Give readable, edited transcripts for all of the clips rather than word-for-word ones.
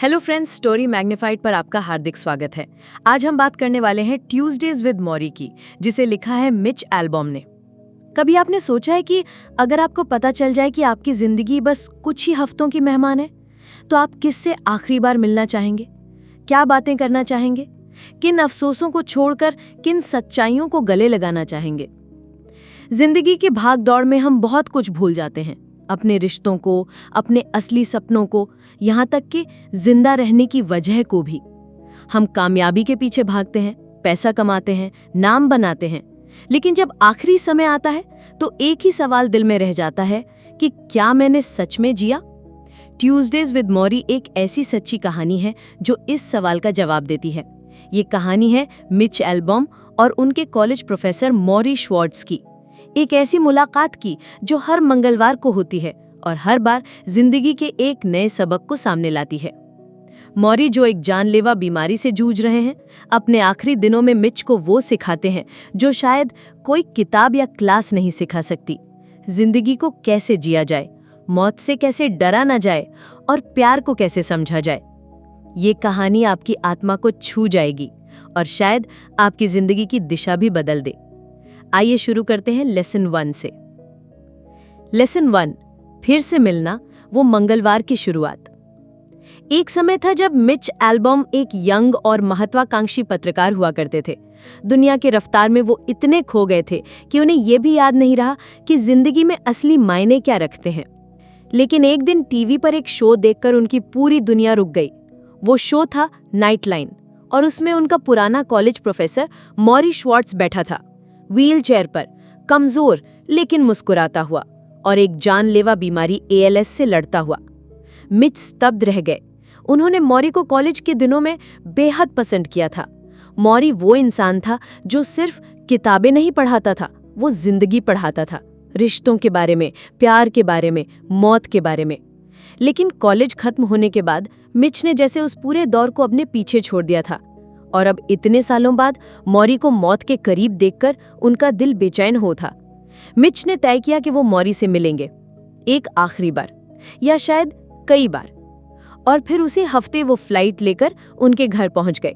Hello friends, story magnified पर आपका हार्दिक स्वागत है। आज हम बात करने वाले हैं ट्यूसडेज विद मौरी की, जिसे लिखा है मिच एल्बॉम ने। कभी आपने सोचा है कि अगर आपको पता चल जाए कि आपकी जिंदगी बस कुछ ही हफ्तों की मेहमान है, तो आप किससे आखिरी बार मिलना चाहेंगे? क्या बातें करना चाहेंगे? किन अफसोसों को छोड़कर किन सच्चाइयों को गले लगाना चाहेंगे? जिंदगी की भाग दौड़ में हम बहुत कुछ भूल जाते हैं, अपने रिश्तों को, अपने असली सपनों को, यहाँ तक कि जिंदा रहने की वजह को भी। हम कामयाबी के पीछे भागते हैं, पैसा कमाते हैं, नाम बनाते हैं, लेकिन जब आखिरी समय आता है तो एक ही सवाल दिल में रह जाता है कि क्या मैंने सच में जिया? ट्यूसडेज विद मौरी एक ऐसी सच्ची कहानी है जो इस सवाल का जवाब देती है। ये कहानी है मिच एल्बॉम और उनके कॉलेज प्रोफेसर मौरी श्वार्ट्ज की। एक ऐसी मुलाकात की जो हर मंगलवार को होती है और हर बार जिंदगी के एक नए सबक को सामने लाती है। मौरी, जो एक जानलेवा बीमारी से जूझ रहे हैं, अपने आखिरी दिनों में मिच को वो सिखाते हैं जो शायद कोई किताब या क्लास नहीं सिखा सकती। जिंदगी को कैसे जिया जाए, मौत से कैसे डरा ना जाए और प्यार को कैसे समझा जाए। ये कहानी आपकी आत्मा को छू जाएगी और शायद आपकी जिंदगी की दिशा भी बदल दे। आइए शुरू करते हैं लेसन 1 से। लेसन 1, फिर से मिलना, वो मंगलवार की शुरुआत। एक समय था जब मिच एल्बॉम एक यंग और महत्वाकांक्षी पत्रकार हुआ करते थे। दुनिया की रफ्तार में वो इतने खो गए थे कि उन्हें यह भी याद नहीं रहा कि जिंदगी में असली मायने क्या रखते हैं। लेकिन एक दिन टीवी पर एक शो देखकर उनकी पूरी दुनिया रुक गई। वो शो था नाइट लाइन और उसमें उनका पुराना कॉलेज प्रोफेसर मौरी श्वार्ट्ज बैठा था, व्हील चेयर पर, कमजोर लेकिन मुस्कुराता हुआ और एक जानलेवा बीमारी ALS से लड़ता हुआ। मिच स्तब्ध रह गए। उन्होंने मौरी को कॉलेज के दिनों में बेहद पसंद किया था। मौरी वो इंसान था जो सिर्फ किताबें नहीं पढ़ाता था, वो जिंदगी पढ़ाता था, रिश्तों के बारे में, प्यार के बारे में, मौत के बारे में। लेकिन कॉलेज खत्म होने के बाद मिच ने जैसे उस पूरे दौर को अपने पीछे छोड़ दिया था और अब इतने सालों बाद मौरी को मौत के करीब देखकर उनका दिल बेचैन हो था। मिच ने तय किया कि वो मौरी से मिलेंगे, एक आखिरी बार या शायद कई बार। और फिर उसी हफ्ते वो फ्लाइट लेकर उनके घर पहुंच गए।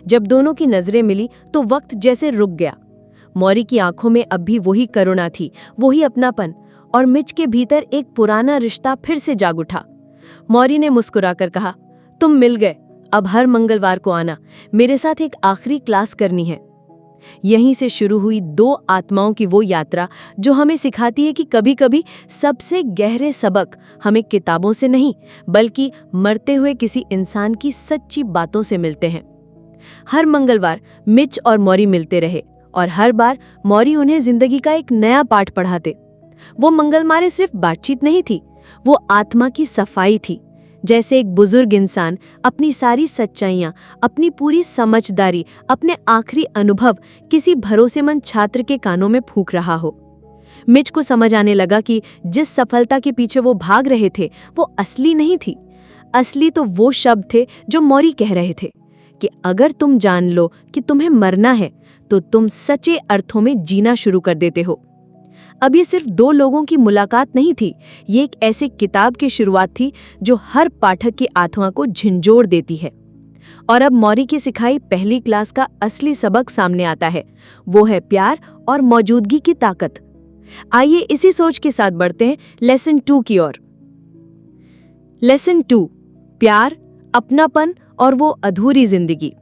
जब दोनों की नजरें मिली तो वक्त जैसे रुक गया। मौरी की आंखों में अब भी वही करुणा थी, वही अपनापन, और मिच के भीतर एक पुराना रिश्ता फिर से जाग उठा। मौरी ने मुस्कुराकर कहा, तुम मिल गए, अब हर मंगलवार को आना, मेरे साथ एक आखिरी क्लास करनी है। यहीं से शुरू हुई दो आत्माओं की वो यात्रा जो हमें सिखाती है कि कभी-कभी सबसे गहरे सबक हमें किताबों से नहीं, बल्कि मरते हुए किसी इंसान की सच्ची बातों से मिलते हैं। हर मंगलवार मिच और मौरी मिलते रहे और हर बार मौरी उन्हें जिंदगी का एक नया पाठ पढ़ाते। वो मंगलवारें सिर्फ बातचीत नहीं थी, वो आत्मा की सफाई थी। जैसे एक बुजुर्ग इंसान अपनी सारी सच्चाइयां, अपनी पूरी समझदारी, अपने आखिरी अनुभव किसी भरोसेमंद छात्र के कानों में फूंक रहा हो। मिच को समझ आने लगा कि जिस सफलता के पीछे वो भाग रहे थे वो असली नहीं थी। असली तो वो शब्द थे जो मौरी कह रहे थे कि अगर तुम जान लो कि तुम्हें मरना है तो तुम सच्चे अर्थों में जीना शुरू कर देते हो। अब ये सिर्फ दो लोगों की मुलाकात नहीं थी, ये एक ऐसे किताब की शुरुआत थी जो हर पाठक की आत्मा को झंझोड़ देती है। और अब मौरी की सिखाई पहली क्लास का असली सबक सामने आता है, वो है प्यार और मौजूदगी की ताकत। आइए इसी सोच के साथ बढ़ते हैं लेसन 2 की ओर। लेसन 2, प्यार, अपनापन और वो अधूरी जिंदगी।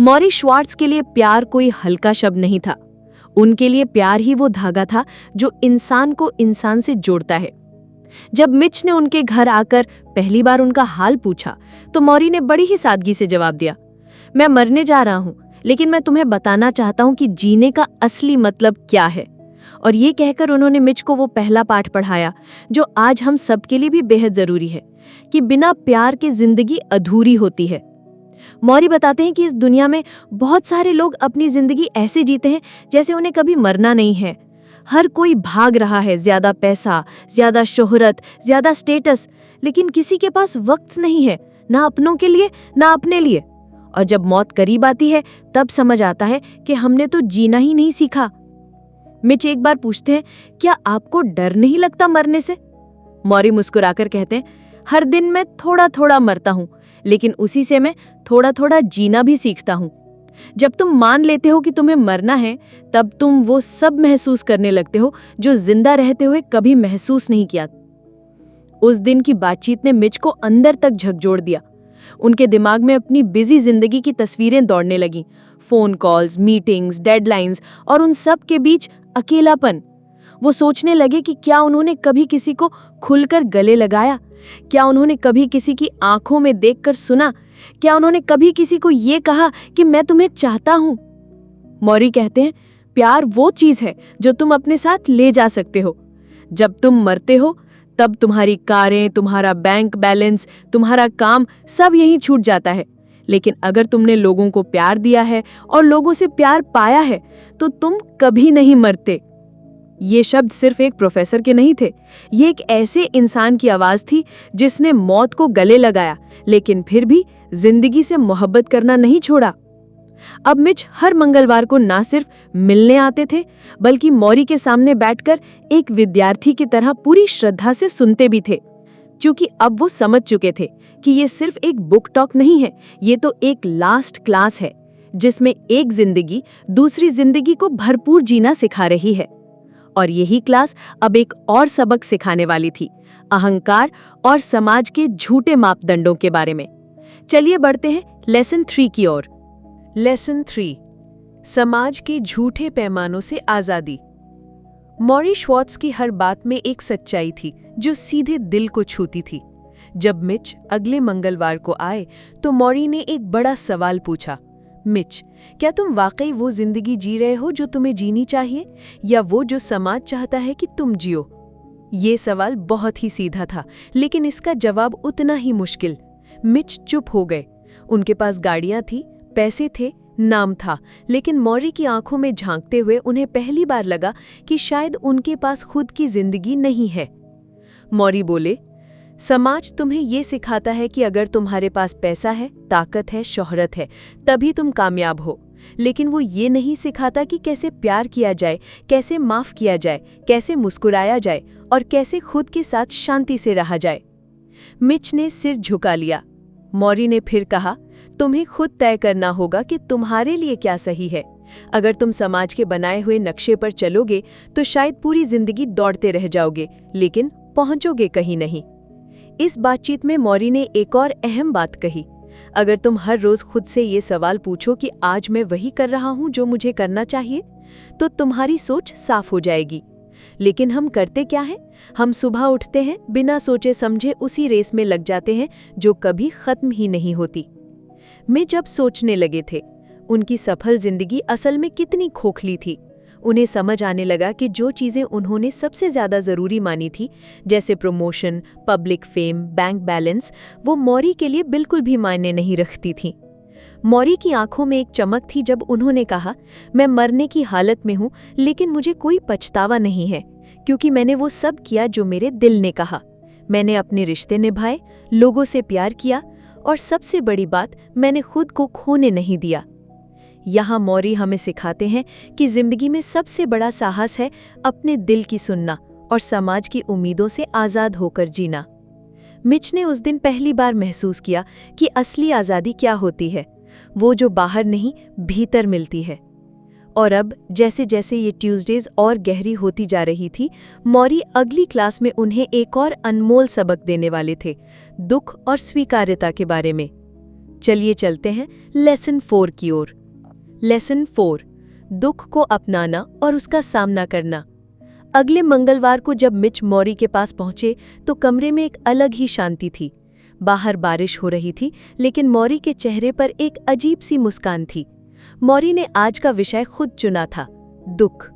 मौरी श्वार्ट्ज के लिए प्यार कोई हल्का शब्द नहीं था। उनके लिए प्यार ही वो धागा था जो इंसान को इंसान से जोड़ता है। जब मिच ने उनके घर आकर पहली बार उनका हाल पूछा तो मौरी ने बड़ी ही सादगी से जवाब दिया, मैं मरने जा रहा हूँ, लेकिन मैं तुम्हें बताना चाहता हूँ कि जीने का असली मतलब क्या है। और ये कहकर उन्होंने मिच को वो पहला पाठ पढ़ाया जो आज हम सबके लिए भी बेहद जरूरी है, कि बिना प्यार के जिंदगी अधूरी होती है। मौरी बताते हैं कि इस दुनिया में बहुत सारे लोग अपनी जिंदगी ऐसे जीते हैं जैसे उन्हें कभी मरना नहीं है। हर कोई भाग रहा है, ज्यादा पैसा, ज्यादा शोहरत, ज्यादा स्टेटस, लेकिन किसी के पास वक्त नहीं है, ना अपनों के लिए ना अपने लिए। और जब मौत करीब आती है तब समझ आता है कि हमने तो जीना ही नहीं सीखा। मिच एक बार पूछते हैं, क्या आपको डर नहीं लगता मरने से? मौरी मुस्कुराकर कहते हैं, हर दिन मैं थोड़ा थोड़ा मरता हूँ, लेकिन उसी से मैं थोड़ा थोड़ा जीना भी सीखता हूँ। जब तुम मान लेते हो कि तुम्हें मरना है, तब तुम वो सब महसूस करने लगते हो जो जिंदा रहते हुए कभी महसूस नहीं किया। उस दिन की बातचीत ने मिच को अंदर तक झकझोर दिया। उनके दिमाग में अपनी बिजी जिंदगी की तस्वीरें दौड़ने लगीं, फोन कॉल्स, मीटिंग्स, डेडलाइंस और उन सब के बीच अकेलापन। वो सोचने लगे कि क्या उन्होंने कभी किसी को खुलकर गले लगाया? क्या उन्होंने कभी किसी की आंखों में देखकर सुना? क्या उन्होंने कभी किसी को ये कहा कि मैं तुम्हें चाहता हूं? मौरी कहते हैं, प्यार वो चीज है जो तुम अपने साथ ले जा सकते हो। जब तुम मरते हो, तब तुम्हारी कारें, तुम्हारा बैंक बैलेंस, तुम्हारा काम सब यहीं छूट जाता है। लेकिन अगर तुमने लोगों को प्यार दिया है और लोगों से प्यार पाया है, तो तुम कभी नहीं मरते। ये शब्द सिर्फ एक प्रोफेसर के नहीं थे, ये एक ऐसे इंसान की आवाज थी जिसने मौत को गले लगाया, लेकिन फिर भी जिंदगी से मोहब्बत करना नहीं छोड़ा। अब मिच हर मंगलवार को ना सिर्फ मिलने आते थे, बल्कि मौरी के सामने बैठकर एक विद्यार्थी की तरह पूरी श्रद्धा से सुनते भी थे, क्योंकि अब वो समझ चुके थे कि ये सिर्फ एक बुक टॉक नहीं है, ये तो एक लास्ट क्लास है जिसमें एक जिंदगी दूसरी जिंदगी को भरपूर जीना सिखा रही है। और यही क्लास अब एक और सबक सिखाने वाली थी, अहंकार और समाज के झूठे मापदंडों के बारे में। चलिए बढ़ते हैं लेसन 3 की ओर। लेसन 3, समाज के झूठे पैमानों से आजादी। मौरी श्वार्ट्ज की हर बात में एक सच्चाई थी जो सीधे दिल को छूती थी। जब मिच अगले मंगलवार को आए तो मौरी ने एक बड़ा सवाल पूछा, मिच, क्या तुम वाकई वो जिंदगी जी रहे हो जो तुम्हें जीनी चाहिए, या वो जो समाज चाहता है कि तुम जियो? ये सवाल बहुत ही सीधा था, लेकिन इसका जवाब उतना ही मुश्किल। मिच चुप हो गए। उनके पास गाड़ियां थी, पैसे थे, नाम था, लेकिन मौरी की आंखों में झांकते हुए उन्हें पहली बार लगा कि शायद उनके पास खुद की जिंदगी नहीं है। मौरी बोले, समाज तुम्हें ये सिखाता है कि अगर तुम्हारे पास पैसा है, ताकत है, शोहरत है, तभी तुम कामयाब हो। लेकिन वो ये नहीं सिखाता कि कैसे प्यार किया जाए, कैसे माफ किया जाए, कैसे मुस्कुराया जाए और कैसे खुद के साथ शांति से रहा जाए। मिच ने सिर झुका लिया। मौरी ने फिर कहा, तुम्हें खुद तय करना होगा कि तुम्हारे लिए क्या सही है। अगर तुम समाज के बनाए हुए नक्शे पर चलोगे तो शायद पूरी जिंदगी दौड़ते रह जाओगे, लेकिन पहुंचोगे कहीं नहीं। इस बातचीत में मौरी ने एक और अहम बात कही, अगर तुम हर रोज खुद से ये सवाल पूछो कि आज मैं वही कर रहा हूं जो मुझे करना चाहिए, तो तुम्हारी सोच साफ हो जाएगी। लेकिन हम करते क्या हैं? हम सुबह उठते हैं, बिना सोचे समझे उसी रेस में लग जाते हैं जो कभी खत्म ही नहीं होती। मैं जब सोचने लगे थे उनकी सफल जिंदगी असल में कितनी खोखली थी, उन्हें समझ आने लगा कि जो चीज़ें उन्होंने सबसे ज़्यादा ज़रूरी मानी थी, जैसे promotion, public fame, bank balance, वो मौरी के लिए बिल्कुल भी मायने नहीं रखती थीं। मौरी की आंखों में एक चमक थी जब उन्होंने कहा, मैं मरने की हालत में हूँ, लेकिन मुझे कोई पछतावा नहीं है, क्योंकि मैंने वो सब किया जो मेरे दिल ने कहा। मैंने अपने रिश्ते निभाए, लोगों से प्यार किया, और सबसे बड़ी बात, मैंने खुद को खोने नहीं दिया। यहाँ मौरी हमें सिखाते हैं कि जिंदगी में सबसे बड़ा साहस है अपने दिल की सुनना और समाज की उम्मीदों से आज़ाद होकर जीना। मिच ने उस दिन पहली बार महसूस किया कि असली आज़ादी क्या होती है, वो जो बाहर नहीं भीतर मिलती है। और अब जैसे जैसे ये ट्यूसडेज और गहरी होती जा रही थी, मौरी अगली क्लास में उन्हें एक और अनमोल सबक देने वाले थे, दुख और स्वीकार्यता के बारे में। चलिए चलते हैं लेसन 4 की ओर। लेसन 4, दुख को अपनाना और उसका सामना करना। अगले मंगलवार को जब मिच मौरी के पास पहुंचे तो कमरे में एक अलग ही शांति थी। बाहर बारिश हो रही थी, लेकिन मौरी के चेहरे पर एक अजीब सी मुस्कान थी। मौरी ने आज का विषय खुद चुना था, दुख।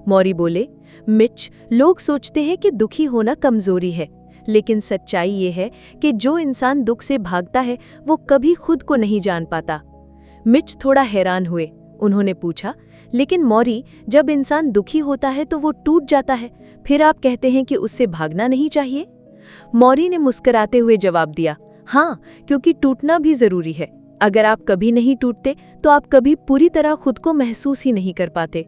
मौरी बोले, मिच, लोग सोचते हैं कि दुखी होना कमजोरी है, लेकिन सच्चाई ये है कि जो इंसान दुख से भागता है वो कभी खुद को नहीं जान पाता। मिच थोड़ा हैरान हुए। उन्होंने पूछा, लेकिन मौरी, जब इंसान दुखी होता है तो वो टूट जाता है, फिर आप कहते हैं कि उससे भागना नहीं चाहिए? मौरी ने मुस्कुराते हुए जवाब दिया, हाँ, क्योंकि टूटना भी जरूरी है। अगर आप कभी नहीं टूटते तो आप कभी पूरी तरह खुद को महसूस ही नहीं कर पाते।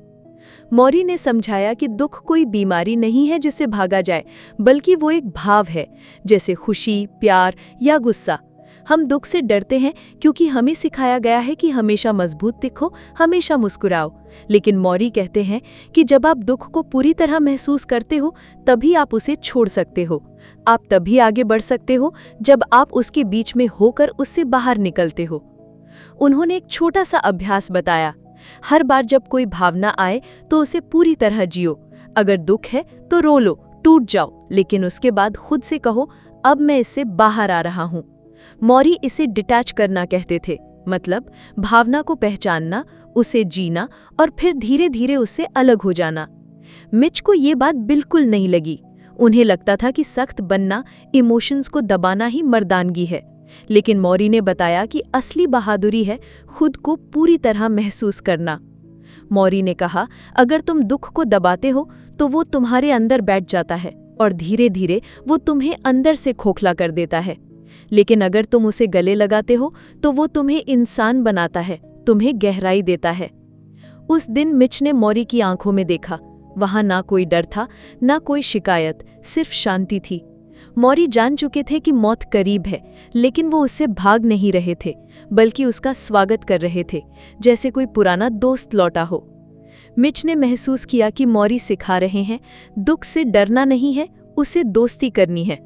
मौरी ने समझाया कि दुख कोई बीमारी नहीं है जिससे भागा जाए, बल्कि वो एक भाव है, जैसे खुशी, प्यार या गुस्सा। हम दुख से डरते हैं क्योंकि हमें सिखाया गया है कि हमेशा मजबूत दिखो, हमेशा मुस्कुराओ। लेकिन मौरी कहते हैं कि जब आप दुख को पूरी तरह महसूस करते हो, तभी आप उसे छोड़ सकते हो। आप तभी आगे बढ़ सकते हो जब आप उसके बीच में होकर उससे बाहर निकलते हो। उन्होंने एक छोटा सा अभ्यास बताया। हर बार जब कोई भावना आए तो उसे पूरी तरह जियो। अगर दुख है तो रो लो, टूट जाओ, लेकिन उसके बाद खुद से कहो, अब मैं इससे बाहर आ रहा हूँ। मौरी इसे डिटैच करना कहते थे, मतलब भावना को पहचानना, उसे जीना और फिर धीरे धीरे उससे अलग हो जाना। मिच को ये बात बिल्कुल नहीं लगी। उन्हें लगता था कि सख्त बनना, इमोशंस को दबाना ही मर्दानगी है। लेकिन मौरी ने बताया कि असली बहादुरी है खुद को पूरी तरह महसूस करना। मौरी ने कहा, अगर तुम दुख को दबाते हो तो वो तुम्हारे अंदर बैठ जाता है और धीरे धीरे वो तुम्हें अंदर से खोखला कर देता है। लेकिन अगर तुम उसे गले लगाते हो तो वो तुम्हें इंसान बनाता है, तुम्हें गहराई देता है। उस दिन मिच ने मौरी की आंखों में देखा। वहां ना कोई डर था, ना कोई शिकायत, सिर्फ शांति थी। मौरी जान चुके थे कि मौत करीब है, लेकिन वो उससे भाग नहीं रहे थे, बल्कि उसका स्वागत कर रहे थे, जैसे कोई पुराना दोस्त लौटा हो। मिच ने महसूस किया कि मौरी सिखा रहे हैं, दुख से डरना नहीं है, उसे दोस्ती करनी है।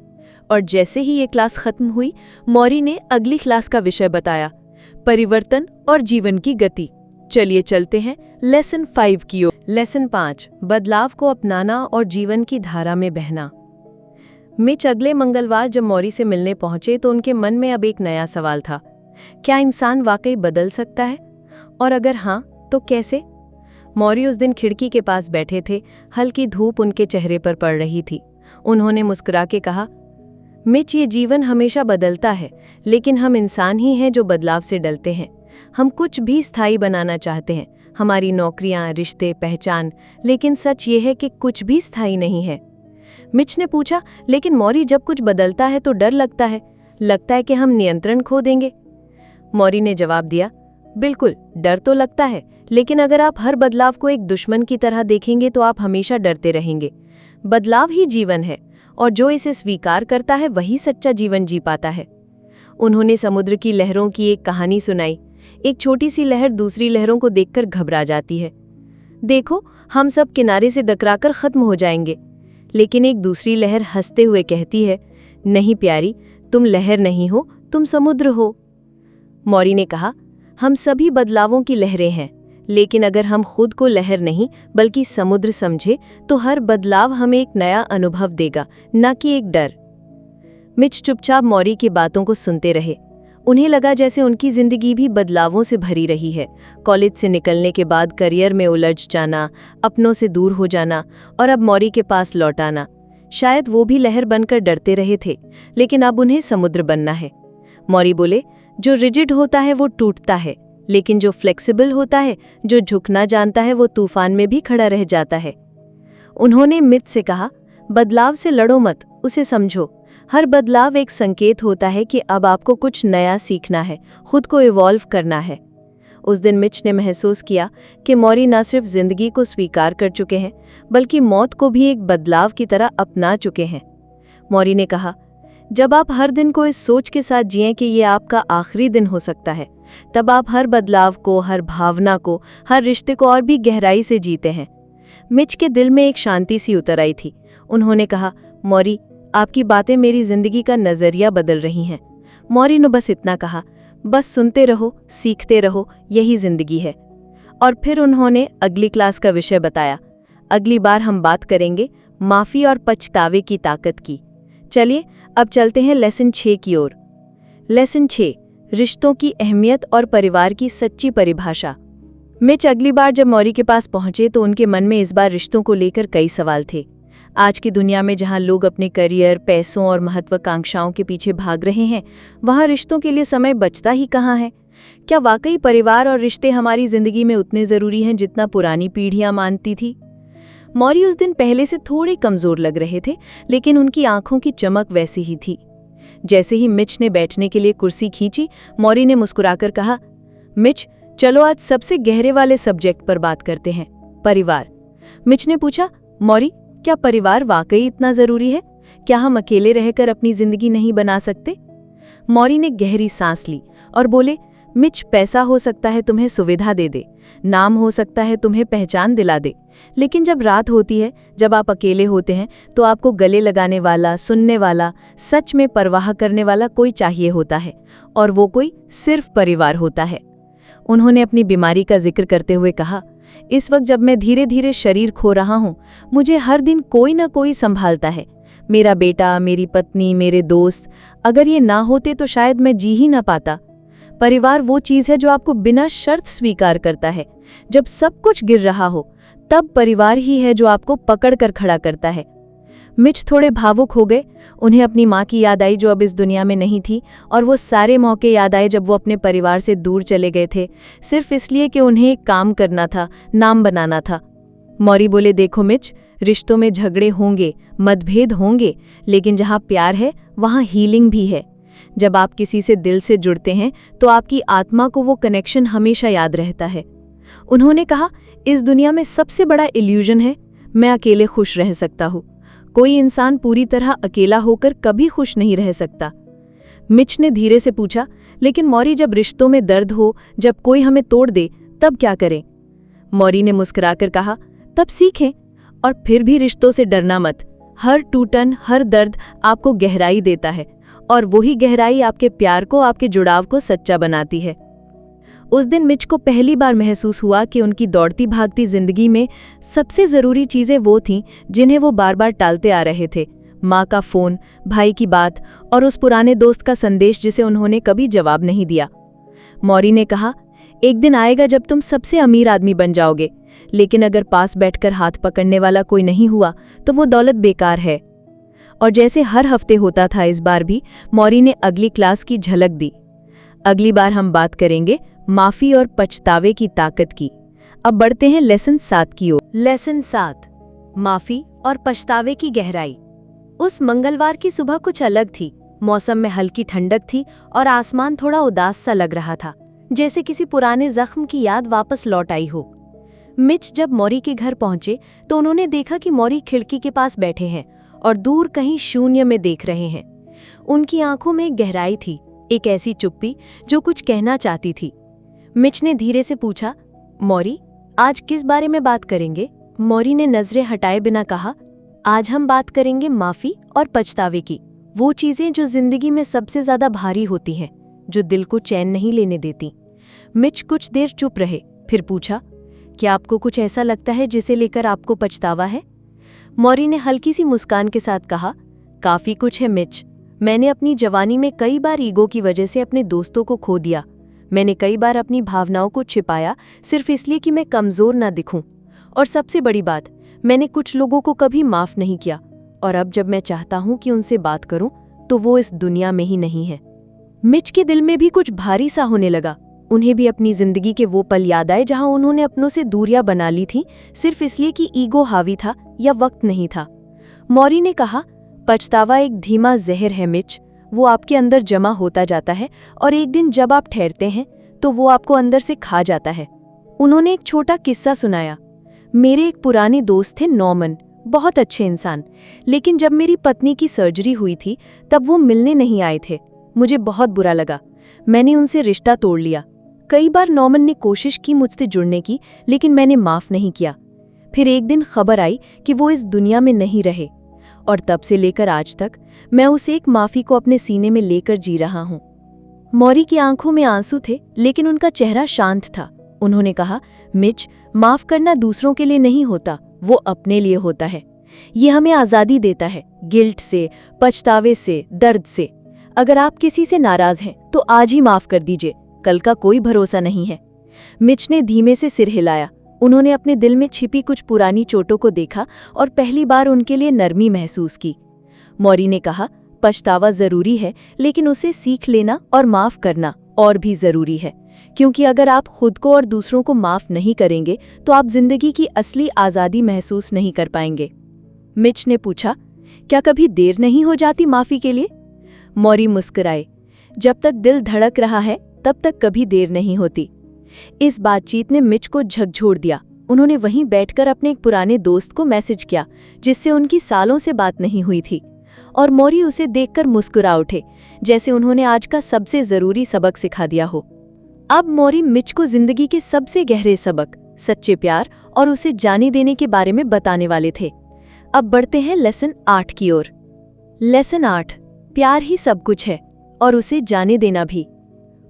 और जैसे ही ये क्लास खत्म हुई, मौरी ने अगली क्लास का विषय बताया, परिवर्तन और जीवन की गति। चलिए चलते हैं लेसन 5 की ओर। लेसन 5, बदलाव को अपनाना और जीवन की धारा में बहना। मिच अगले मंगलवार जब मौरी से मिलने पहुंचे तो उनके मन में अब एक नया सवाल था, क्या इंसान वाकई बदल सकता है? और अगर हाँ, तो कैसे? मौरी उस दिन खिड़की के पास बैठे थे, हल्की धूप उनके चेहरे पर पड़ रही थी। उन्होंने मुस्कुरा के कहा, मिच, ये जीवन हमेशा बदलता है, लेकिन हम इंसान ही हैं जो बदलाव से डरते हैं। हम कुछ भी स्थायी बनाना चाहते हैं, हमारी नौकरियां, रिश्ते, पहचान, लेकिन सच ये है कि कुछ भी स्थायी नहीं है। मिच ने पूछा, लेकिन मौरी, जब कुछ बदलता है तो डर लगता है कि हम नियंत्रण खो देंगे। मौरी ने जवाब दिया, बिल्कुल, डर तो लगता है, लेकिन अगर आप हर बदलाव को एक दुश्मन की तरह देखेंगे तो आप हमेशा डरते रहेंगे। बदलाव ही जीवन है, और जो इसे स्वीकार करता है वही सच्चा जीवन जी पाता है। उन्होंने समुद्र की लहरों की एक कहानी सुनाई। एक छोटी सी लहर दूसरी लहरों को देखकर घबरा जाती है। देखो, हम सब किनारे से टकराकर खत्म हो जाएंगे। लेकिन एक दूसरी लहर हंसते हुए कहती है, नहीं प्यारी, तुम लहर नहीं हो, तुम समुद्र हो। मौरी ने कहा, हम सभी बदलावों की लहरें हैं, लेकिन अगर हम खुद को लहर नहीं बल्कि समुद्र समझे तो हर बदलाव हमें एक नया अनुभव देगा, न कि एक डर। मिच चुपचाप मौरी की बातों को सुनते रहे। उन्हें लगा जैसे उनकी जिंदगी भी बदलावों से भरी रही है। कॉलेज से निकलने के बाद करियर में उलझ जाना, अपनों से दूर हो जाना और अब मौरी के पास लौट आना। शायद वो भी लहर बनकर डरते रहे थे, लेकिन अब उन्हें समुद्र बनना है। मौरी बोले, जो रिजिड होता है वो टूटता है, लेकिन जो फ्लेक्सिबल होता है, जो झुकना जानता है, वो तूफान में भी खड़ा रह जाता है। उन्होंने मिच से कहा, बदलाव से लड़ो मत, उसे समझो। हर बदलाव एक संकेत होता है कि अब आपको कुछ नया सीखना है, खुद को इवॉल्व करना है। उस दिन मिच ने महसूस किया कि मौरी न सिर्फ जिंदगी को स्वीकार कर चुके हैं, बल्कि मौत को भी एक बदलाव की तरह अपना चुके हैं। मौरी ने कहा, जब आप हर दिन को इस सोच के साथ जिएं कि ये आपका आखिरी दिन हो सकता है, तब आप हर बदलाव को, हर भावना को, हर रिश्ते को और भी गहराई से जीते हैं। मिच के दिल में एक शांति सी उतर आई थी। उन्होंने कहा, मौरी, आपकी बातें मेरी जिंदगी का नजरिया बदल रही हैं। मौरी ने बस इतना कहा, बस सुनते रहो, सीखते रहो, यही जिंदगी है। और फिर उन्होंने अगली क्लास का विषय बताया। अगली बार हम बात करेंगे माफी और पछतावे की ताकत की। चलिए अब चलते हैं लेसन 6 की ओर। लेसन 6, रिश्तों की अहमियत और परिवार की सच्ची परिभाषा। मिच अगली बार जब मौरी के पास पहुंचे तो उनके मन में इस बार रिश्तों को लेकर कई सवाल थे। आज की दुनिया में जहां लोग अपने करियर, पैसों और महत्वाकांक्षाओं के पीछे भाग रहे हैं, वहां रिश्तों के लिए समय बचता ही कहाँ है? क्या वाकई परिवार और रिश्ते हमारी जिंदगी में उतने जरूरी हैं जितना पुरानी पीढ़ियां मानती थी? मौरी उस दिन पहले से थोड़े कमजोर लग रहे थे, लेकिन उनकी आंखों की चमक वैसी ही थी। जैसे ही मिच ने बैठने के लिए कुर्सी खींची, मौरी ने मुस्कुराकर कहा, मिच, चलो आज सबसे गहरे वाले सब्जेक्ट पर बात करते हैं, परिवार। मिच ने पूछा, मौरी, क्या परिवार वाकई इतना जरूरी है? क्या हम अकेले रहकर अपनी जिंदगी नहीं बना सकते? मौरी ने गहरी सांस ली और बोले, मिच, पैसा हो सकता है तुम्हें सुविधा दे दे, नाम हो सकता है तुम्हें पहचान दिला दे, लेकिन जब रात होती है, जब आप अकेले होते हैं, तो आपको गले लगाने वाला, सुनने वाला, सच में परवाह करने वाला कोई चाहिए होता है, और वो कोई सिर्फ परिवार होता है। उन्होंने अपनी बीमारी का जिक्र करते हुए कहा, इस वक्त जब मैं धीरे धीरे शरीर खो रहा हूँ, मुझे हर दिन कोई ना कोई संभालता है, मेरा बेटा, मेरी पत्नी, मेरे दोस्त। अगर ये ना होते तो शायद मैं जी ही ना पाता। परिवार वो चीज़ है जो आपको बिना शर्त स्वीकार करता है। जब सब कुछ गिर रहा हो, तब परिवार ही है जो आपको पकड़ कर खड़ा करता है। मिच थोड़े भावुक हो गए। उन्हें अपनी माँ की याद आई जो अब इस दुनिया में नहीं थी, और वो सारे मौके याद आए जब वो अपने परिवार से दूर चले गए थे, सिर्फ इसलिए कि उन्हें एक काम करना था, नाम बनाना था। मौरी बोले, देखो मिच, रिश्तों में झगड़े होंगे, मतभेद होंगे, लेकिन जहाँ प्यार है वहाँ हीलिंग भी है। जब आप किसी से दिल से जुड़ते हैं तो आपकी आत्मा को वो कनेक्शन हमेशा याद रहता है। उन्होंने कहा, इस दुनिया में सबसे बड़ा इल्यूजन है मैं अकेले खुश रह सकता हूँ। कोई इंसान पूरी तरह अकेला होकर कभी खुश नहीं रह सकता। मिच ने धीरे से पूछा, लेकिन मौरी, जब रिश्तों में दर्द हो, जब कोई हमें तोड़ दे, तब क्या करें? मौरी ने मुस्कुराकर कहा, तब सीखें, और फिर भी रिश्तों से डरना मत। हर टूटन, हर दर्द आपको गहराई देता है, और वही गहराई आपके प्यार को, आपके जुड़ाव को सच्चा बनाती है। उस दिन मिच को पहली बार महसूस हुआ कि उनकी दौड़ती भागती जिंदगी में सबसे ज़रूरी चीज़ें वो थीं जिन्हें वो बार बार टालते आ रहे थे। माँ का फ़ोन, भाई की बात, और उस पुराने दोस्त का संदेश जिसे उन्होंने कभी जवाब नहीं दिया। मौरी ने कहा, एक दिन आएगा जब तुम सबसे अमीर आदमी बन जाओगे, लेकिन अगर पास बैठकर हाथ पकड़ने वाला कोई नहीं हुआ तो वो दौलत बेकार है। और जैसे हर हफ्ते होता था, इस बार भी मौरी ने अगली क्लास की झलक दी। अगली बार हम बात करेंगे माफ़ी और पछतावे की ताकत की। अब बढ़ते हैं लेसन 7 की ओर। लेसन 7, माफ़ी और पछतावे की गहराई। उस मंगलवार की सुबह कुछ अलग थी। मौसम में हल्की ठंडक थी और आसमान थोड़ा उदास सा लग रहा था, जैसे किसी पुराने जख्म की याद वापस लौट आई हो। मिच जब मौरी के घर पहुंचे तो उन्होंने देखा कि मौरी खिड़की के पास बैठे हैं और दूर कहीं शून्य में देख रहे हैं। उनकी आंखों में एक गहराई थी, एक ऐसी चुप्पी जो कुछ कहना चाहती थी। मिच ने धीरे से पूछा, मौरी, आज किस बारे में बात करेंगे? मौरी ने नजरें हटाए बिना कहा, आज हम बात करेंगे माफ़ी और पछतावे की, वो चीज़ें जो जिंदगी में सबसे ज़्यादा भारी होती हैं, जो दिल को चैन नहीं लेने देती। मिच कुछ देर चुप रहे, फिर पूछा, क्या आपको कुछ ऐसा लगता है जिसे लेकर आपको पछतावा है? मौरी ने हल्की सी मुस्कान के साथ कहा, काफ़ी कुछ है मिच। मैंने अपनी जवानी में कई बार ईगो की वजह से अपने दोस्तों को खो दिया। मैंने कई बार अपनी भावनाओं को छिपाया सिर्फ इसलिए कि मैं कमज़ोर ना दिखूं। और सबसे बड़ी बात, मैंने कुछ लोगों को कभी माफ़ नहीं किया, और अब जब मैं चाहता हूं कि उनसे बात करूं तो वो इस दुनिया में ही नहीं है। मिच के दिल में भी कुछ भारी सा होने लगा। उन्हें भी अपनी जिंदगी के वो पल याद आए जहां उन्होंने अपनों से दूरियां बना ली थी, सिर्फ इसलिए कि ईगो हावी था या वक्त नहीं था। मौरी ने कहा, पछतावा एक धीमा जहर है मिच। वो आपके अंदर जमा होता जाता है और एक दिन जब आप ठहरते हैं तो वो आपको अंदर से खा जाता है। उन्होंने एक छोटा किस्सा सुनाया। मेरे एक पुराने दोस्त थे नॉर्मन, बहुत अच्छे इंसान, लेकिन जब मेरी पत्नी की सर्जरी हुई थी तब वो मिलने नहीं आए थे। मुझे बहुत बुरा लगा। मैंने उनसे रिश्ता तोड़ लिया। कई बार नॉर्मन ने कोशिश की मुझसे जुड़ने की, लेकिन मैंने माफ़ नहीं किया। फिर एक दिन खबर आई कि वो इस दुनिया में नहीं रहे, और तब से लेकर आज तक मैं उस एक माफ़ी को अपने सीने में लेकर जी रहा हूँ। मौरी की आंखों में आंसू थे, लेकिन उनका चेहरा शांत था। उन्होंने कहा, मिच, माफ़ करना दूसरों के लिए नहीं होता, वो अपने लिए होता है। ये हमें आज़ादी देता है, गिल्ट से, पछतावे से, दर्द से। अगर आप किसी से नाराज़ हैं तो आज ही माफ़ कर दीजिए, कल का कोई भरोसा नहीं है। मिच ने धीमे से सिर हिलाया। उन्होंने अपने दिल में छिपी कुछ पुरानी चोटों को देखा और पहली बार उनके लिए नरमी महसूस की। मौरी ने कहा, पछतावा ज़रूरी है, लेकिन उसे सीख लेना और माफ़ करना और भी ज़रूरी है, क्योंकि अगर आप खुद को और दूसरों को माफ़ नहीं करेंगे तो आप जिंदगी की असली आज़ादी महसूस नहीं कर पाएंगे। मिच ने पूछा, क्या कभी देर नहीं हो जाती माफ़ी के लिए? मौरी मुस्कुराए, जब तक दिल धड़क रहा है तब तक कभी देर नहीं होती। इस बातचीत ने मिच को झकझोर दिया। उन्होंने वहीं बैठकर अपने एक पुराने दोस्त को मैसेज किया जिससे उनकी सालों से बात नहीं हुई थी, और मौरी उसे देखकर मुस्कुरा उठे, जैसे उन्होंने आज का सबसे जरूरी सबक सिखा दिया हो। अब मौरी मिच को जिंदगी के सबसे गहरे सबक, सच्चे प्यार और उसे जाने देने के बारे में बताने वाले थे। अब बढ़ते हैं लेसन 8 की ओर। लेसन 8, प्यार ही सब कुछ है और उसे जाने देना भी।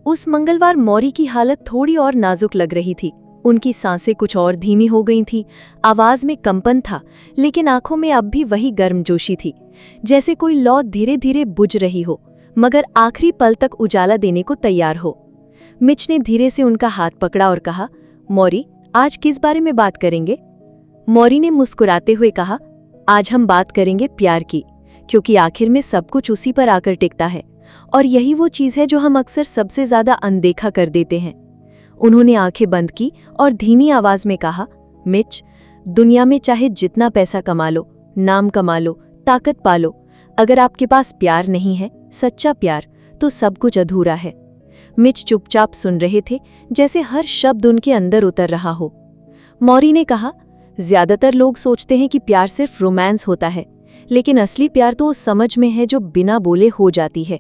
उस मंगलवार मौरी की हालत थोड़ी और नाजुक लग रही थी। उनकी सांसें कुछ और धीमी हो गई थीं, आवाज में कंपन था, लेकिन आंखों में अब भी वही गर्मजोशी थी, जैसे कोई लौ धीरे धीरे बुझ रही हो, मगर आखिरी पल तक उजाला देने को तैयार हो। मिच ने धीरे से उनका हाथ पकड़ा और कहा, मौरी, आज किस बारे में बात करेंगे? मौरी ने मुस्कुराते हुए कहा, आज हम बात करेंगे प्यार की, क्योंकि आखिर में सब कुछ उसी पर आकर टिकता है, और यही वो चीज़ है जो हम अक्सर सबसे ज्यादा अनदेखा कर देते हैं। उन्होंने आंखें बंद की और धीमी आवाज में कहा, मिच, दुनिया में चाहे जितना पैसा कमा लो, नाम कमा लो, ताकत पालो, अगर आपके पास प्यार नहीं है, सच्चा प्यार, तो सब कुछ अधूरा है। मिच चुपचाप सुन रहे थे, जैसे हर शब्द उनके अंदर उतर रहा हो। मौरी ने कहा, ज्यादातर लोग सोचते हैं कि प्यार सिर्फ रोमांस होता है, लेकिन असली प्यार तो उस समझ में है जो बिना बोले हो जाती है,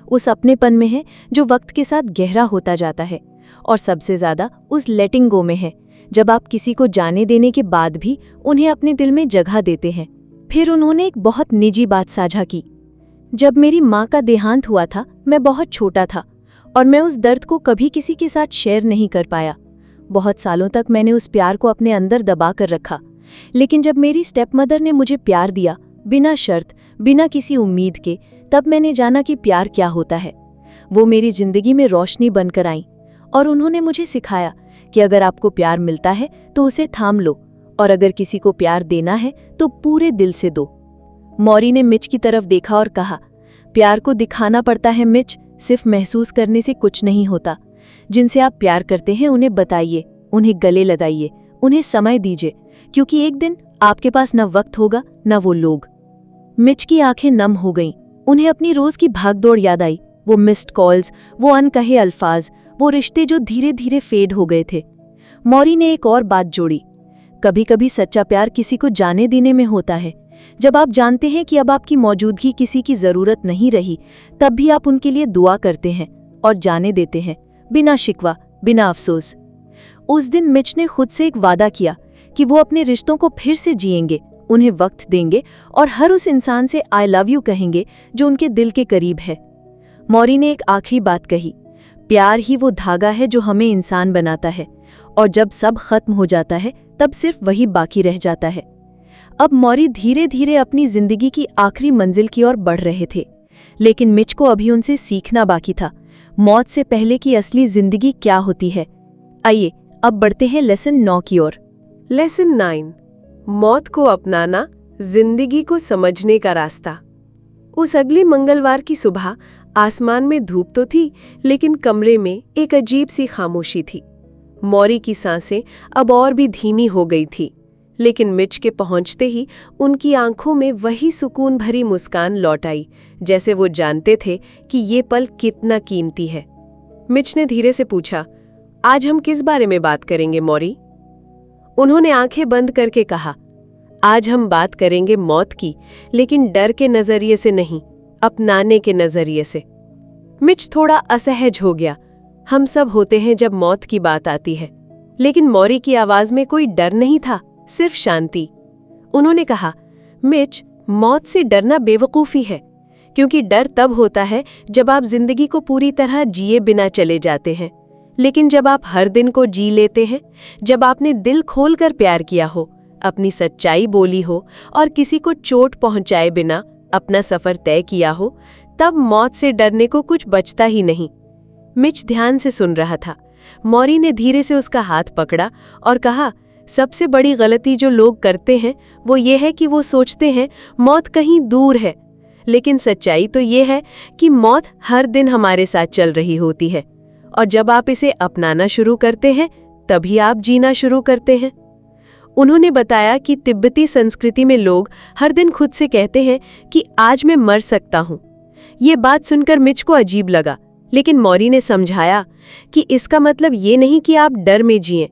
उस अपनेपन में है जो वक्त के साथ गहरा होता जाता है, और सबसे ज्यादा उस लेटिंग गो में है, जब आप किसी को जाने देने के बाद भी उन्हें अपने दिल में जगह देते हैं। फिर उन्होंने एक बहुत निजी बात साझा की। जब मेरी माँ का देहांत हुआ था, मैं बहुत छोटा था और मैं उस दर्द को कभी किसी के साथ शेयर नहीं कर पाया। बहुत सालों तक मैंने उस प्यार को अपने अंदर दबा कर रखा, लेकिन जब मेरी स्टेपमदर ने मुझे प्यार दिया, बिना शर्त, बिना किसी उम्मीद के, तब मैंने जाना कि प्यार क्या होता है। वो मेरी जिंदगी में रोशनी बनकर आई, और उन्होंने मुझे सिखाया कि अगर आपको प्यार मिलता है तो उसे थाम लो, और अगर किसी को प्यार देना है तो पूरे दिल से दो। मौरी ने मिच की तरफ देखा और कहा, प्यार को दिखाना पड़ता है मिच, सिर्फ महसूस करने से कुछ नहीं होता। जिनसे आप प्यार करते हैं उन्हें बताइए, उन्हें गले लगाइए, उन्हें समय दीजिए, क्योंकि एक दिन आपके पास न वक्त होगा न वो लोग। मिच की आंखें नम हो गईं। उन्हें अपनी रोज की भागदौड़ याद आई, वो मिस्ड कॉल्स, वो अनकहे अल्फाज, वो रिश्ते जो धीरे धीरे फेड हो गए थे। मौरी ने एक और बात जोड़ी, कभी कभी सच्चा प्यार किसी को जाने देने में होता है। जब आप जानते हैं कि अब आपकी मौजूदगी किसी की जरूरत नहीं रही, तब भी आप उनके लिए दुआ करते हैं और जाने देते हैं, बिना शिकवा, बिना अफसोस। उस दिन मिच ने खुद से एक वादा किया कि वो अपने रिश्तों को फिर से जिएंगे, उन्हें वक्त देंगे और हर उस इंसान से आई लव यू कहेंगे जो उनके दिल के करीब है। मौरी ने एक आखिरी बात कही, प्यार ही वो धागा है जो हमें इंसान बनाता है, और जब सब खत्म हो जाता है तब सिर्फ वही बाकी रह जाता है। अब मौरी धीरे धीरे अपनी जिंदगी की आखिरी मंजिल की ओर बढ़ रहे थे, लेकिन मिच को अभी उनसे सीखना बाकी था, मौत से पहले की असली जिंदगी क्या होती है। आइए अब बढ़ते हैं लेसन 9 की ओर। लेसन 9, मौत को अपनाना, जिंदगी को समझने का रास्ता। उस अगले मंगलवार की सुबह आसमान में धूप तो थी, लेकिन कमरे में एक अजीब सी खामोशी थी। मौरी की सांसें अब और भी धीमी हो गई थी, लेकिन मिच के पहुंचते ही उनकी आंखों में वही सुकून भरी मुस्कान लौट आई, जैसे वो जानते थे कि ये पल कितना कीमती है। मिच ने धीरे से पूछा, आज हम किस बारे में बात करेंगे मौरी? उन्होंने आंखें बंद करके कहा, आज हम बात करेंगे मौत की, लेकिन डर के नजरिए से नहीं, अपनाने के नजरिए से। मिच थोड़ा असहज हो गया। हम सब होते हैं जब मौत की बात आती है, लेकिन मौरी की आवाज में कोई डर नहीं था, सिर्फ शांति। उन्होंने कहा, मिच, मौत से डरना बेवकूफी है, क्योंकि डर तब होता है जब आप जिंदगी को पूरी तरह जिए बिना चले जाते हैं। लेकिन जब आप हर दिन को जी लेते हैं, जब आपने दिल खोलकर प्यार किया हो, अपनी सच्चाई बोली हो और किसी को चोट पहुंचाए बिना अपना सफर तय किया हो, तब मौत से डरने को कुछ बचता ही नहीं। मिच ध्यान से सुन रहा था। मौरी ने धीरे से उसका हाथ पकड़ा और कहा, सबसे बड़ी गलती जो लोग करते हैं वो ये है कि वो सोचते हैं मौत कहीं दूर है, लेकिन सच्चाई तो ये है कि मौत हर दिन हमारे साथ चल रही होती है, और जब आप इसे अपनाना शुरू करते हैं तभी आप जीना शुरू करते हैं। उन्होंने बताया कि तिब्बती संस्कृति में लोग हर दिन खुद से कहते हैं कि आज मैं मर सकता हूँ। ये बात सुनकर मिच को अजीब लगा, लेकिन मौरी ने समझाया कि इसका मतलब ये नहीं कि आप डर में जिएं,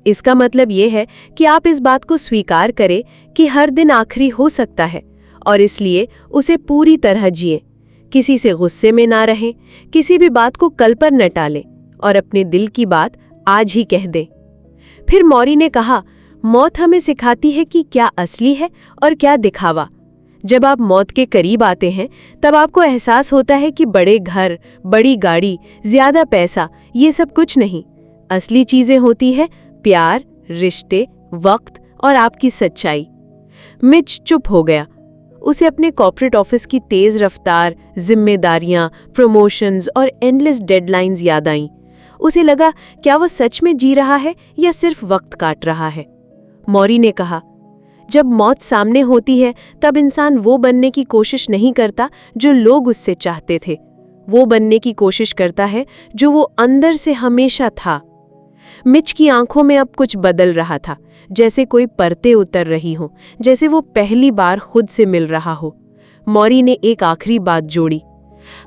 इसका मतलब ये है कि आप इस बात को स्वीकार करें कि हर दिन आखिरी हो सकता है और इसलिए उसे पूरी तरह जिए। किसी से गुस्से में ना रहें, किसी भी बात को कल पर न टालें और अपने दिल की बात आज ही कह दें। फिर मौरी ने कहा, मौत हमें सिखाती है कि क्या असली है और क्या दिखावा। जब आप मौत के करीब आते हैं तब आपको एहसास होता है कि बड़े घर, बड़ी गाड़ी, ज्यादा पैसा, ये सब कुछ नहीं। असली चीजें होती है प्यार, रिश्ते, वक्त और आपकी सच्चाई। मिच चुप हो गया। उसे अपने कॉर्पोरेट ऑफिस की तेज रफ्तार, जिम्मेदारियां, प्रमोशंस और एंडलेस डेडलाइंस याद आईं। उसे लगा, क्या वो सच में जी रहा है या सिर्फ वक्त काट रहा है। मौरी ने कहा, जब मौत सामने होती है तब इंसान वो बनने की कोशिश नहीं करता जो लोग उससे चाहते थे। वो बनने की कोशिश करता है जो वो अंदर से हमेशा था। मिच की आंखों में अब कुछ बदल रहा था, जैसे कोई परतें उतर रही हो, जैसे वो पहली बार खुद से मिल रहा हो। मौरी ने एक आखिरी बात जोड़ी,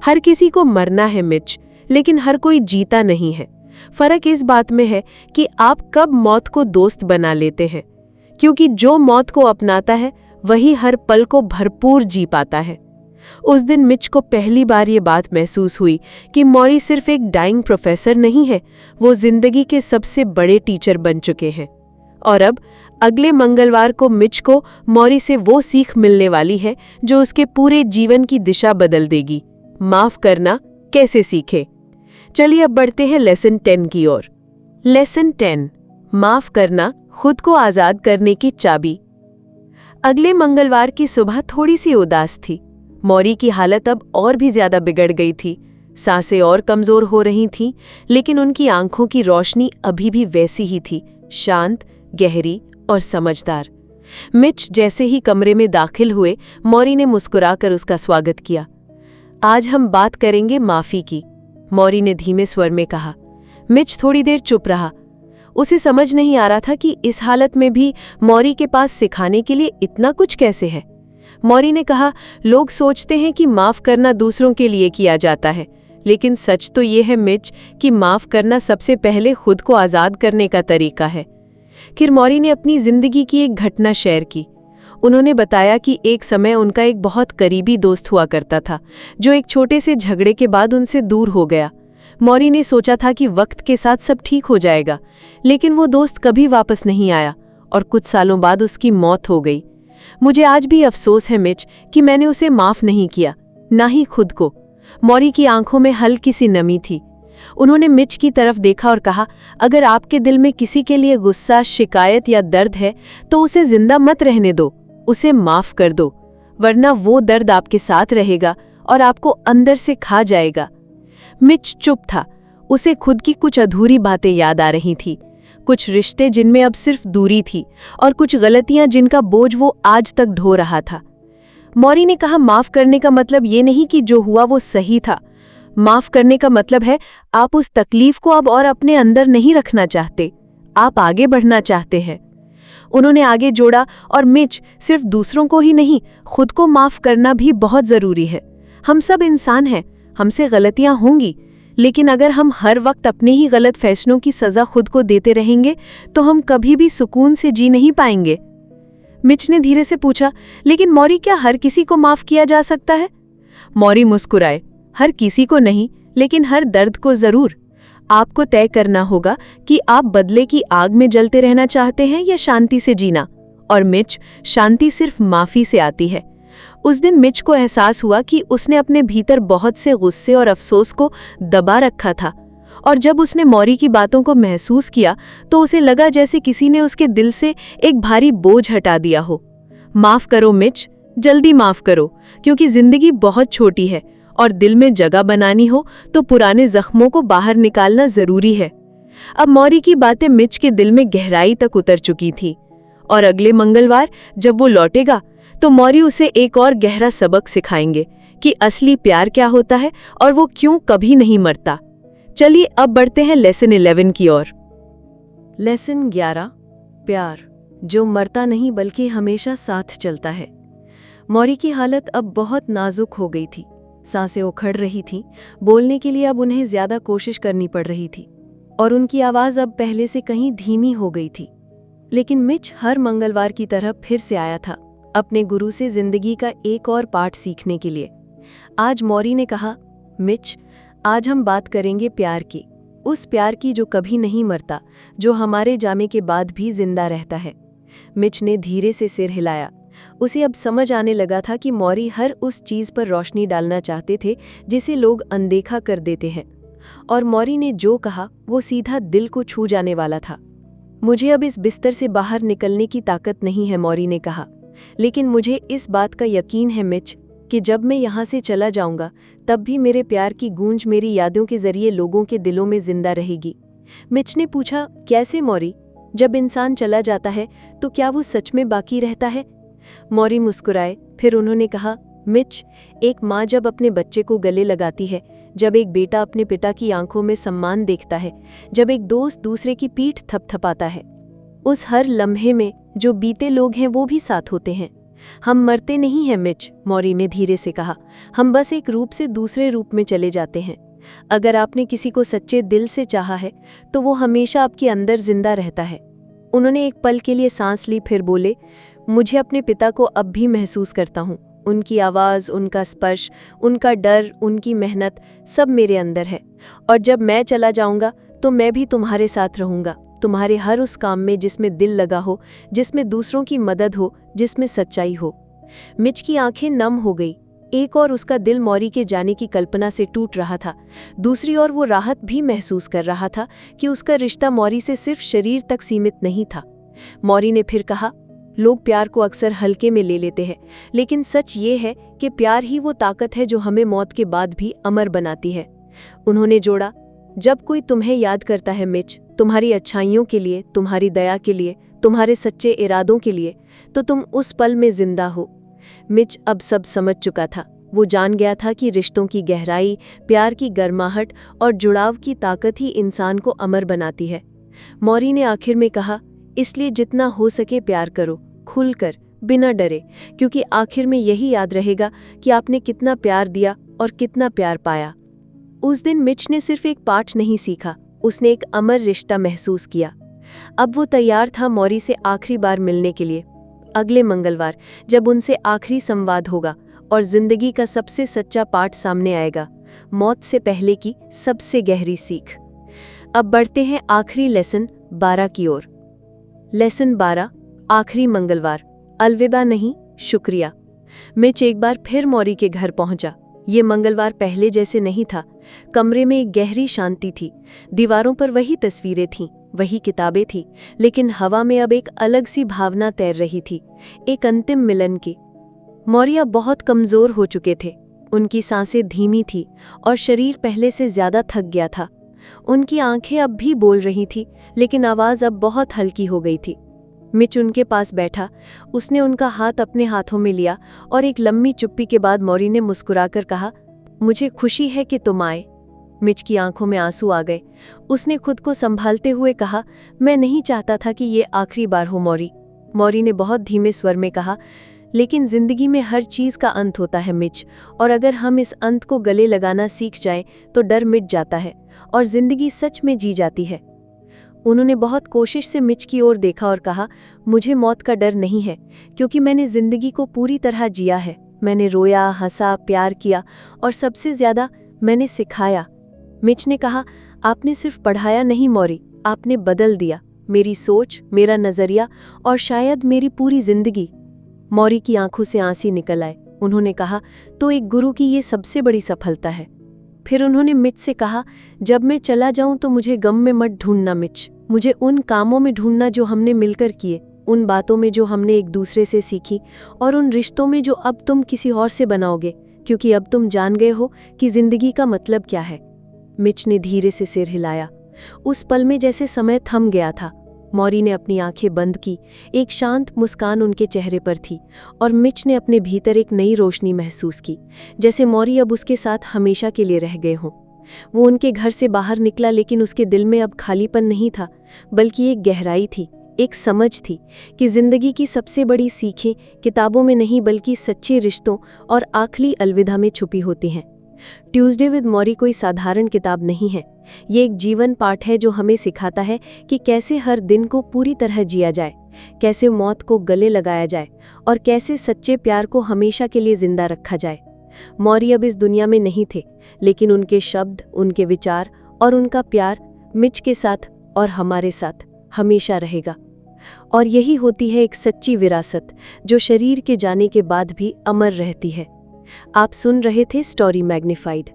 हर किसी को मरना है मिच, लेकिन हर कोई जीता नहीं है। फर्क इस बात में है कि आप कब मौत को दोस्त बना लेते हैं, क्योंकि जो मौत को अपनाता है वही हर पल को भरपूर जी पाता है। उस दिन मिच को पहली बार ये बात महसूस हुई कि मौरी सिर्फ एक डाइंग प्रोफेसर नहीं है, वो जिंदगी के सबसे बड़े टीचर बन चुके हैं। और अब अगले मंगलवार को मिच को मौरी से वो सीख मिलने वाली है जो उसके पूरे जीवन की दिशा बदल देगी। माफ करना कैसे सीखे। चलिए अब बढ़ते हैं लेसन 10 की ओर। लेसन 10, माफ करना खुद को आजाद करने की चाबी। अगले मंगलवार की सुबह थोड़ी सी उदास थी। मौरी की हालत अब और भी ज्यादा बिगड़ गई थी। सांसें और कमजोर हो रही थीं, लेकिन उनकी आंखों की रोशनी अभी भी वैसी ही थी, शांत, गहरी और समझदार। मिच जैसे ही कमरे में दाखिल हुए, मौरी ने मुस्कुराकर उसका स्वागत किया। आज हम बात करेंगे माफी की, मौरी ने धीमे स्वर में कहा। मिच थोड़ी देर चुप रहा। उसे समझ नहीं आ रहा था कि इस हालत में भी मौरी के पास सिखाने के लिए इतना कुछ कैसे है। मौरी ने कहा, लोग सोचते हैं कि माफ करना दूसरों के लिए किया जाता है, लेकिन सच तो ये है मिच कि माफ करना सबसे पहले खुद को आज़ाद करने का तरीका है। फिर मौरी ने अपनी जिंदगी की एक घटना शेयर की। उन्होंने बताया कि एक समय उनका एक बहुत करीबी दोस्त हुआ करता था, जो एक छोटे से झगड़े के बाद उनसे दूर हो गया। मौरी ने सोचा था कि वक्त के साथ सब ठीक हो जाएगा, लेकिन वो दोस्त कभी वापस नहीं आया और कुछ सालों बाद उसकी मौत हो गई। मुझे आज भी अफसोस है मिच कि मैंने उसे माफ नहीं किया, ना ही खुद को। मौरी की आंखों में हल्की सी नमी थी। उन्होंने मिच की तरफ देखा और कहा, अगर आपके दिल में किसी के लिए गुस्सा, शिकायत या दर्द है तो उसे जिंदा मत रहने दो, उसे माफ कर दो, वरना वो दर्द आपके साथ रहेगा और आपको अंदर से खा जाएगा। मिच चुप था। उसे खुद की कुछ अधूरी बातें याद आ रही थी, कुछ रिश्ते जिनमें अब सिर्फ दूरी थी और कुछ गलतियां जिनका बोझ वो आज तक ढो रहा था। मौरी ने कहा, माफ करने का मतलब ये नहीं कि जो हुआ वो सही था। माफ करने का मतलब है आप उस तकलीफ को अब और अपने अंदर नहीं रखना चाहते, आप आगे बढ़ना चाहते हैं। उन्होंने आगे जोड़ा, और मिच, सिर्फ दूसरों को ही नहीं, खुद को माफ करना भी बहुत जरूरी है। हम सब इंसान हैं, हमसे गलतियां होंगी, लेकिन अगर हम हर वक्त अपने ही गलत फैसलों की सजा खुद को देते रहेंगे तो हम कभी भी सुकून से जी नहीं पाएंगे। मिच ने धीरे से पूछा, लेकिन मौरी, क्या हर किसी को माफ किया जा सकता है? मौरी मुस्कुराए, हर किसी को नहीं, लेकिन हर दर्द को जरूर। आपको तय करना होगा कि आप बदले की आग में जलते रहना चाहते हैं या शांति से जीना। और मिच, शांति सिर्फ माफी से आती है। उस दिन मिच को एहसास हुआ कि उसने अपने भीतर बहुत से गुस्से और अफसोस को दबा रखा था, और जब उसने मौरी की बातों को महसूस किया तो उसे लगा जैसे किसी ने उसके दिल से एक भारी बोझ हटा दिया हो। माफ करो मिच, जल्दी माफ करो, क्योंकि जिंदगी बहुत छोटी है और दिल में जगह बनानी हो तो पुराने जख्मों को बाहर निकालना जरूरी है। अब मौरी की बातें मिच के दिल में गहराई तक उतर चुकी थी, और अगले मंगलवार जब वो लौटेगा तो मौरी उसे एक और गहरा सबक सिखाएंगे कि असली प्यार क्या होता है और वो क्यों कभी नहीं मरता। चलिए अब बढ़ते हैं लेसन 11 की ओर। लेसन 11, प्यार जो मरता नहीं बल्कि हमेशा साथ चलता है। मौरी की हालत अब बहुत नाजुक हो गई थी। सांसें उखड़ रही थीं, बोलने के लिए अब उन्हें ज्यादा कोशिश करनी पड़ रही थी। और उनकी आवाज़ अब पहले से कहीं धीमी हो गई थी। लेकिन मिच हर मंगलवार की तरह फिर से आया था, अपने गुरु से जिंदगी का एक और पाठ सीखने के लिए। आज मौरी ने कहा, मिच, आज हम बात करेंगे प्यार की, उस प्यार की जो कभी नहीं मरता, जो हमारे जाने के बाद भी जिंदा रहता है। मिच ने धीरे से सिर हिलाया। उसे अब समझ आने लगा था कि मौरी हर उस चीज़ पर रोशनी डालना चाहते थे जिसे लोग अनदेखा कर देते हैं, और मौरी ने जो कहा वो सीधा दिल को छू जाने वाला था। मुझे अब इस बिस्तर से बाहर निकलने की ताकत नहीं है, मौरी ने कहा, लेकिन मुझे इस बात का यकीन है मिच कि जब मैं यहाँ से चला जाऊँगा तब भी मेरे प्यार की गूंज मेरी यादों के जरिए लोगों के दिलों में जिंदा रहेगी। मिच ने पूछा, कैसे मौरी? जब इंसान चला जाता है तो क्या वो सच में बाकी रहता है? मौरी मुस्कुराए, फिर उन्होंने कहा, मिच, एक माँ जब अपने बच्चे को गले लगाती है, जब एक बेटा अपने पिता की आंखों में सम्मान देखता है, जब एक दोस्त दूसरे की पीठ थपथपाता है, उस हर लम्हे में जो बीते लोग हैं वो भी साथ होते हैं। हम मरते नहीं हैं मिच, मौरी ने धीरे से कहा, हम बस एक रूप से दूसरे रूप में चले जाते हैं। अगर आपने किसी को सच्चे दिल से चाहा है तो वो हमेशा आपके अंदर जिंदा रहता है। उन्होंने एक पल के लिए सांस ली, फिर बोले, मुझे अपने पिता को अब भी महसूस करता हूँ। उनकी आवाज़, उनका स्पर्श, उनका डर, उनकी मेहनत, सब मेरे अंदर है। और जब मैं चला जाऊँगा तो मैं भी तुम्हारे साथ रहूँगा, तुम्हारे हर उस काम में जिसमें दिल लगा हो, जिसमें दूसरों की मदद हो, जिसमें सच्चाई हो। मिच की आंखें नम हो गई। एक और उसका दिल मौरी के जाने की कल्पना से टूट रहा था, दूसरी ओर वो राहत भी महसूस कर रहा था कि उसका रिश्ता मौरी से सिर्फ शरीर तक सीमित नहीं था। मौरी ने फिर कहा, लोग प्यार को अक्सर हल्के में ले लेते हैं, लेकिन सच ये है कि प्यार ही वो ताकत है जो हमें मौत के बाद भी अमर बनाती है। उन्होंने जोड़ा, जब कोई तुम्हें याद करता है मिच, तुम्हारी अच्छाइयों के लिए, तुम्हारी दया के लिए, तुम्हारे सच्चे इरादों के लिए, तो तुम उस पल में जिंदा हो। मिच अब सब समझ चुका था। वो जान गया था कि रिश्तों की गहराई, प्यार की गर्माहट और जुड़ाव की ताकत ही इंसान को अमर बनाती है। मौरी ने आखिर में कहा, इसलिए जितना हो सके प्यार करो, खुलकर, बिना डरे, क्योंकि आखिर में यही याद रहेगा कि आपने कितना प्यार दिया और कितना प्यार पाया। उस दिन मिच ने सिर्फ एक पाठ नहीं सीखा, उसने एक अमर रिश्ता महसूस किया। अब वो तैयार था मौरी से आखिरी बार मिलने के लिए, अगले मंगलवार, जब उनसे आखिरी संवाद होगा और जिंदगी का सबसे सच्चा पाठ सामने आएगा, मौत से पहले की सबसे गहरी सीख। अब बढ़ते हैं आखिरी लेसन 12 की ओर। लेसन 12, आखिरी मंगलवार, अलविदा नहीं, शुक्रिया। मिच एक बार फिर मौरी के घर पहुंचा। ये मंगलवार पहले जैसे नहीं था। कमरे में एक गहरी शांति थी, दीवारों पर वही तस्वीरें थीं, वही किताबें थीं, लेकिन हवा में अब एक अलग सी भावना तैर रही थी, एक अंतिम मिलन की। मौरी अब बहुत कमज़ोर हो चुके थे, उनकी सांसें धीमी थी और शरीर पहले से ज़्यादा थक गया था। उनकी आंखें अब भी बोल रही थी, लेकिन आवाज़ अब बहुत हल्की हो गई थी। मिच उनके पास बैठा, उसने उनका हाथ अपने हाथों में लिया और एक लंबी चुप्पी के बाद मौरी ने मुस्कुराकर कहा, मुझे खुशी है कि तुम आए। मिच की आंखों में आंसू आ गए। उसने खुद को संभालते हुए कहा, मैं नहीं चाहता था कि ये आखिरी बार हो मौरी। मौरी ने बहुत धीमे स्वर में कहा, लेकिन जिंदगी में हर चीज़ का अंत होता है मिच, और अगर हम इस अंत को गले लगाना सीख जाएं तो डर मिट जाता है और जिंदगी सच में जी जाती है। उन्होंने बहुत कोशिश से मिच की ओर देखा और कहा, मुझे मौत का डर नहीं है, क्योंकि मैंने जिंदगी को पूरी तरह जिया है। मैंने रोया, हंसा, प्यार किया और सबसे ज़्यादा मैंने सिखाया। मिच ने कहा, आपने सिर्फ पढ़ाया नहीं मौरी, आपने बदल दिया मेरी सोच, मेरा नज़रिया और शायद मेरी पूरी जिंदगी। मौरी की आंखों से आंसू निकल आए। उन्होंने कहा, तो एक गुरु की ये सबसे बड़ी सफलता है। फिर उन्होंने मिच से कहा, जब मैं चला जाऊं तो मुझे गम में मत ढूंढना मिच, मुझे उन कामों में ढूंढना जो हमने मिलकर किए, उन बातों में जो हमने एक दूसरे से सीखी और उन रिश्तों में जो अब तुम किसी और से बनाओगे, क्योंकि अब तुम जान गए हो कि जिंदगी का मतलब क्या है। मिच ने धीरे से सिर हिलाया। उस पल में जैसे समय थम गया था। मौरी ने अपनी आंखें बंद की, एक शांत मुस्कान उनके चेहरे पर थी और मिच ने अपने भीतर एक नई रोशनी महसूस की, जैसे मौरी अब उसके साथ हमेशा के लिए रह गए हों। वो उनके घर से बाहर निकला, लेकिन उसके दिल में अब खालीपन नहीं था, बल्कि एक गहराई थी, एक समझ थी कि जिंदगी की सबसे बड़ी सीखें किताबों में नहीं बल्कि सच्चे रिश्तों और आखिरी अलविदा में छुपी होती हैं। ट्यूसडे विद मौरी कोई साधारण किताब नहीं है। ये एक जीवन पाठ है जो हमें सिखाता है कि कैसे हर दिन को पूरी तरह जिया जाए, कैसे मौत को गले लगाया जाए और कैसे सच्चे प्यार को हमेशा के लिए जिंदा रखा जाए। मौरी अब इस दुनिया में नहीं थे, लेकिन उनके शब्द, उनके विचार और उनका प्यार मिच के साथ और हमारे साथ हमेशा रहेगा। और यही होती है एक सच्ची विरासत जो शरीर के जाने के बाद भी अमर रहती है। आप सुन रहे थे स्टोरी मैग्नीफाइड।